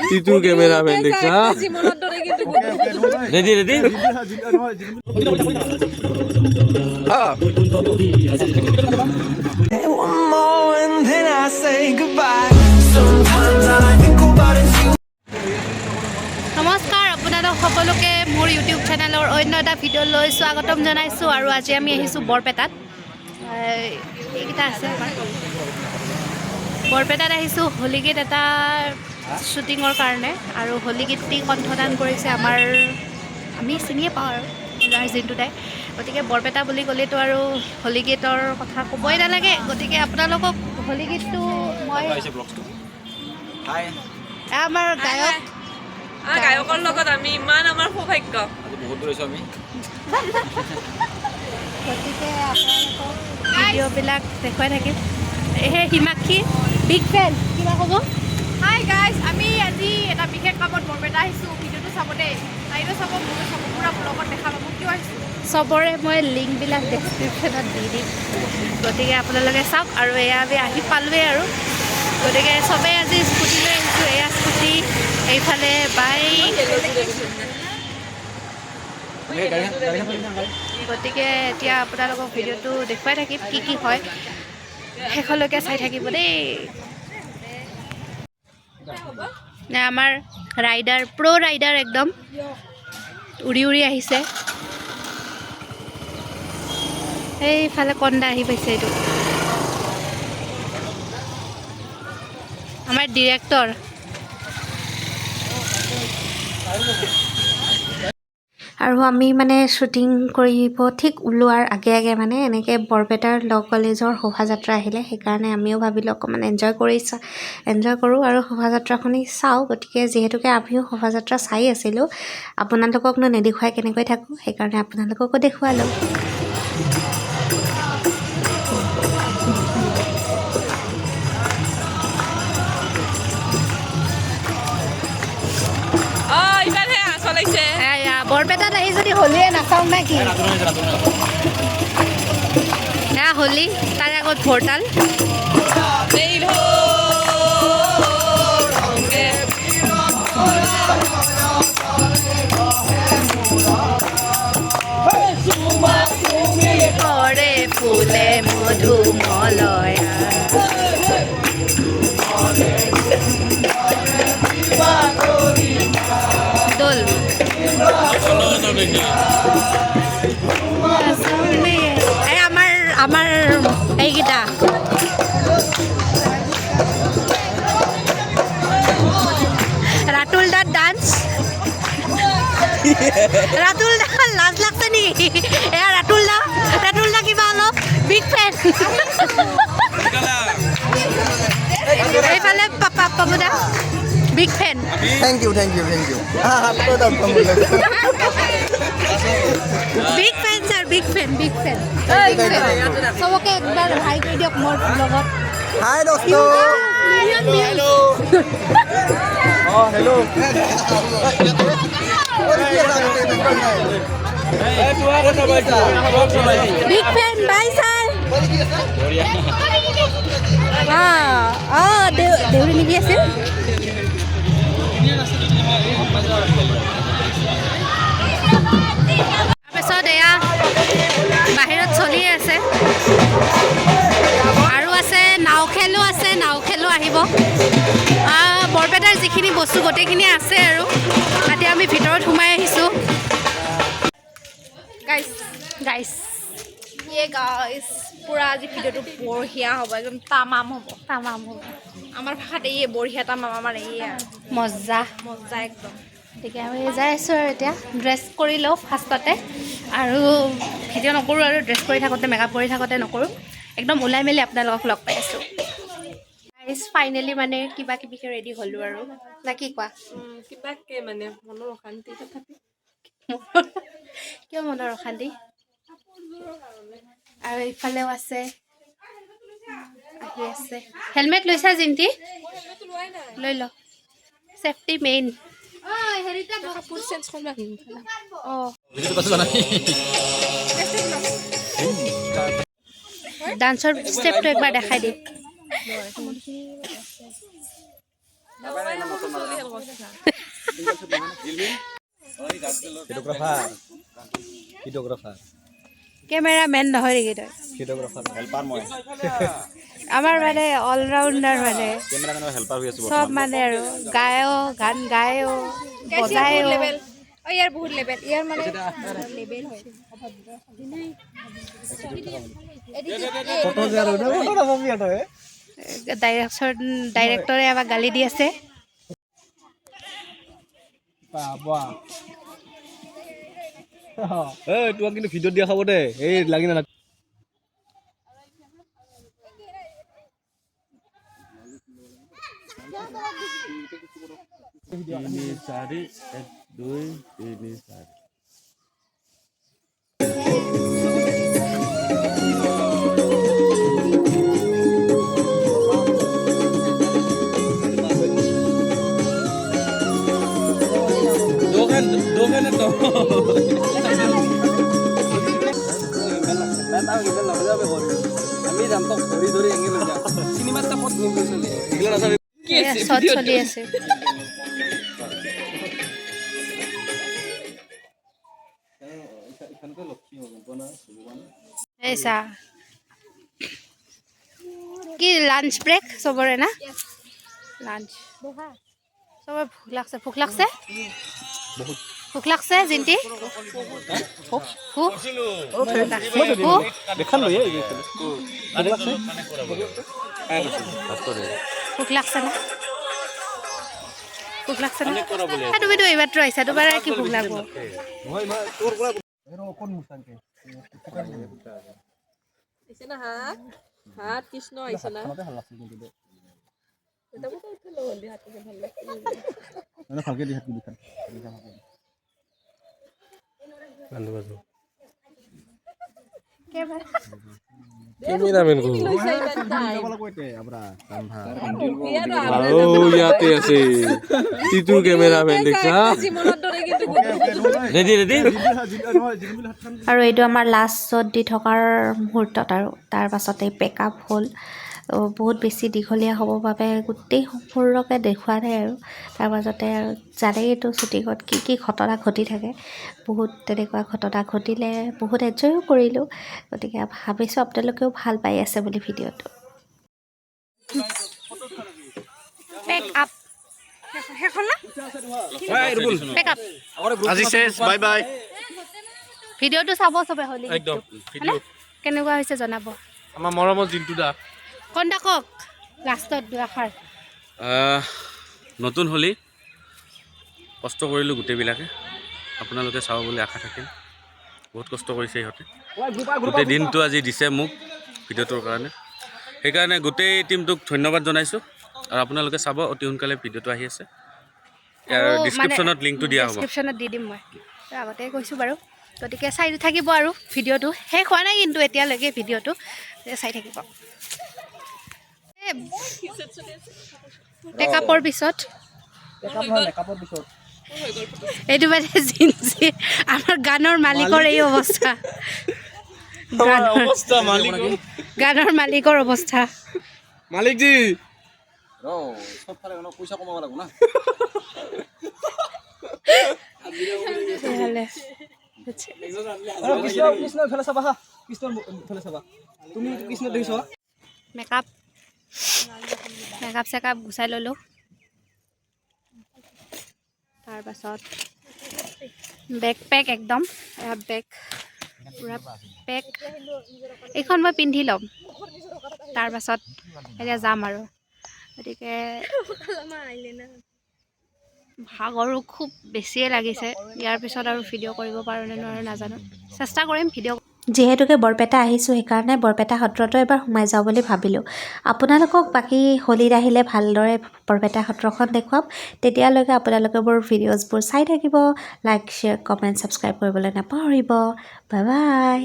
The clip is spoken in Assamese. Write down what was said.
টিটু ক্যামেরাম্যান দেখছা ready ready One more and then I say goodbye. Sometimes all I think about is you. নমস্কাৰ আপোনালোক সকলোকে মোৰ ইউটিউব চেনেলৰ অন্য এটা ভিডিঅ'লৈ স্বাগতম জনাইছোঁ আৰু আজি আমি আহিছোঁ বৰপেটাত এইকেইটা আছে আমাৰ বৰপেটাত আহিছোঁ হোলী গীত এটা শ্বুটিঙৰ কাৰণে আৰু হোলী গীতটি কণ্ঠদান কৰিছে আমাৰ আমি চিনিয়ে পাওঁ আৰু জিন্তু দাই গতিকে বৰপেটা বুলি ক'লেতো আৰু হোলী গীতৰ কথা ক'বই নালাগে গতিকে আপোনালোকক হোলী গীতটো মই আমাৰ গায়ক গায়কৰ লগত আমি ইমান আমাৰ সৌভাগ্য বহুত দূৰ আমি গতিকে আপোনালোকক ভিডিঅ'বিলাক দেখুৱাই থাকিম সেই হিমাক্ষী বিগ ফেন কিবা ক'ব হাই গাইজ আমি আজি এটা বিশেষ কামত বৰপেটা আহিছোঁ ভিডিঅ'টো চাব দেই তাইৰো চাব মোৰো চাব পুৰা ব্লগত দেখা পাব কিয় আহিছোঁ চবৰে মই লিংকবিলাক ডেছক্ৰিপশ্যনত দি দিম গতিকে আপোনালোকে চাওক আৰু এয়া আমি আহি পালোৱেই আৰু গতিকে চবেই আজি স্কুটি লৈ আহিছোঁ এয়া স্কুটি এইফালে বাইক গতিকে এতিয়া আপোনালোকক ভিডিঅ'টো দেখুৱাই থাকিম কি কি হয় শেষলৈকে চাই থাকিব দেই আমাৰ ৰাইডাৰ প্ৰ' ৰাইডাৰ একদম উৰি উৰি আহিছে সেইফালে কন্দা আহি পাইছে এইটো আমাৰ ডিৰেক্টৰ আৰু আমি মানে শ্বুটিং কৰিব ঠিক ওলোৱাৰ আগে আগে মানে এনেকৈ বৰপেটাৰ ল কলেজৰ শোভাযাত্ৰা আহিলে সেইকাৰণে আমিও ভাবিলোঁ অকণমান এনজয় কৰোঁ আৰু শোভাযাত্ৰাখনি চাওঁ গতিকে যিহেতুকে আমিও শোভাযাত্ৰা চাই আছিলোঁ আপোনালোককনো নেদেখুৱাই কেনেকৈ থাকোঁ সেইকাৰণে আপোনালোককো দেখুৱালোঁ বৰপেটাত আহি যদি হোলীয়ে নাচাওঁ নে কি এয়া হোলী তাৰ আগত ভৰতাল কৰে ফুলে মধুমলয়া দোল এই আমাৰ এইকেইটা ৰাতুল দাৰ ডান্স ৰাতুল দা লাজ লাগছে নেকি এয়া ৰাতুল দা কিবা অলপ বিগ ফেন এইফালে পাপু দা big fan Thank you. Big fan sir big fan চবকে একবাৰ হাই কৰি দিয়ক মোৰ লগত Hi, dosto. Hello. Hello. Big fan bye sir Deori নিবি আছিল তাৰপিছত এয়া বাহিৰত চলি আছে আৰু আছে নাও খেলো আহিব বৰপেটাৰ যিখিনি বস্তু গোটেইখিনি আছে আৰু এতিয়া আমি ভিতৰত সোমাই আহিছোঁ গাইছ পুৰা আজি ভিডিঅ'টো বঢ়িয়া হ'ব একদম তামাম হ'ব আমাৰ ভাষাত এই বঢ়িয়া তামাম আমাৰ এইয়া মজা একদম গতিকে আমি যাই আছোঁ আৰু এতিয়া ড্ৰেছ কৰি লওঁ ফাৰ্ষ্টতে আৰু ভিডিঅ' নকৰোঁ আৰু ড্ৰেছ কৰি থাকোঁতে মেকআপ কৰি থাকোঁতে নকৰোঁ একদম ওলাই মেলি আপোনালোকক লগ পাই আছোঁ ফাইনেলি মানে কিবা কিবিকৈ ৰেডি হ'লোঁ আৰু না কি কোৱা কিবাকে মানে মনৰ অশান্তি তথাপি কিয় মনৰ অশান্তি আৰু এইফালেও আছে আহি আছে হেলমেট লৈছা জিন্তি লৈ ল চেফটি মেইন কাপোৰ চেঞ্জ কৰিব আহিম অঁ ডান্সৰ ষ্টেপটো একবাৰ দেখাই দিম কেমেৰামেন নহয় নেকি তই আমাৰ মানে অলৰাউণ্ডাৰ মানে চব মানে আৰু গায়ো গান গায়ো বজায়ো ইয়াৰ বহুত লেভেল ইয়াৰ মানে লেভেল হয় ডাইৰেক্টৰে আমাক গালি দি আছে তোমাক কিন্তু ভিডিঅ'ত দিয়া খাব দে এই লাগি না চাৰি 1 2 3 4 শট চলি আছে ऐसा কি লাঞ্চ ব্রেক সবরে না লাঞ্চ সবরে ভুক লাগছে ভুক লাগছে জিন্টি ভুক লাগছে না ভুক লাগছে না তুমি তো এইমাত্র আইছা তোমাৰ কি ভুক লাগব হাত কৃষ্ণ আহিছে না কেমেৰামেন কো ইয়াতে আছে তিতুৰ কেমেৰামেন দেখছা ৰেডি আৰু এইটো আমাৰ লাষ্ট শ্বট দি থকাৰ মুহূৰ্তত আৰু তাৰ পাছতে পেকআপ হ'ল বহুত বেছি দীঘলীয়া হ'ব বাবে গোটেই সম্পূৰ্ণকৈ দেখুওৱা নাই আৰু তাৰ মাজতে আৰু জানেইতো শ্বুটিঙত কি ঘটনা ঘটি থাকে বহুত তেনেকুৱা ঘটনা ঘটিলে বহুত এনজয়ো কৰিলোঁ গতিকে ভাবিছোঁ আপোনালোকেও ভাল পাই আছে বুলি ভিডিঅ'টো পেকআপ পেকআপ আজি শেষ বাই বাই ভিডিঅ'টো চাব চবে হ'লে একদম কেনেকুৱা হৈছে জনাব আমাৰ মৰমৰ জিন্তু দা কন্দা কক লাষ্টত দুআষাৰ নতুন হলি কষ্ট কৰিলোঁ গোটেইবিলাকে আপোনালোকে চাব বুলি আশা থাকিল বহুত কষ্ট কৰিছে ইহঁতে গোটেই দিনটো আজি দিছে মোক ভিডিঅ'টোৰ কাৰণে সেইকাৰণে গোটেই টিমটোক ধন্যবাদ জনাইছোঁ আৰু আপোনালোকে চাব অতি সোনকালে ভিডিঅ'টো আহি আছে ইয়াৰ ডিছক্ৰিপশ্যনত লিংকটো দিয়া হ'ব ডিছক্ৰিপশ্যনত দি দিম মই আগতে কৈছোঁ বাৰু গতিকে চাই থাকিব আৰু ভিডিঅ'টো শেষ হোৱা নাই কিন্তু এতিয়ালৈকে ভিডিঅ'টো চাই থাকিব মেকআপৰ পিছত এইটো মানে জিন্সি আমাৰ গানৰ মালিকৰ এই অৱস্থা গানৰ মালিকৰ অৱস্থা মালিক জি মেকআপ চেকআপ গুচাই ল'লোঁ তাৰপাছত বেকপেক একদম বেগ পূৰা পেক এইখন মই পিন্ধি ল'ম তাৰপাছত এতিয়া যাম আৰু গতিকে ভাগৰো খুব বেছিয়ে লাগিছে ইয়াৰ পিছত আৰু ভিডিঅ' কৰিব পাৰোঁ নে নোৱাৰোঁ নাজানো চেষ্টা কৰিম ভিডিঅ' যিহেতুকে বৰপেটা আহিছোঁ সেইকাৰণে বৰপেটা সত্ৰতো এবাৰ সোমাই যাওঁ বুলি ভাবিলোঁ আপোনালোকক বাকী হোলীত আহিলে ভালদৰে বৰপেটা সত্ৰখন দেখুৱাম তেতিয়ালৈকে আপোনালোকে মোৰ ভিডিঅ'জবোৰ চাই থাকিব লাইক শ্বেয়াৰ কমেণ্ট ছাবস্ক্ৰাইব কৰিবলৈ নাপাহৰিব বাই বাই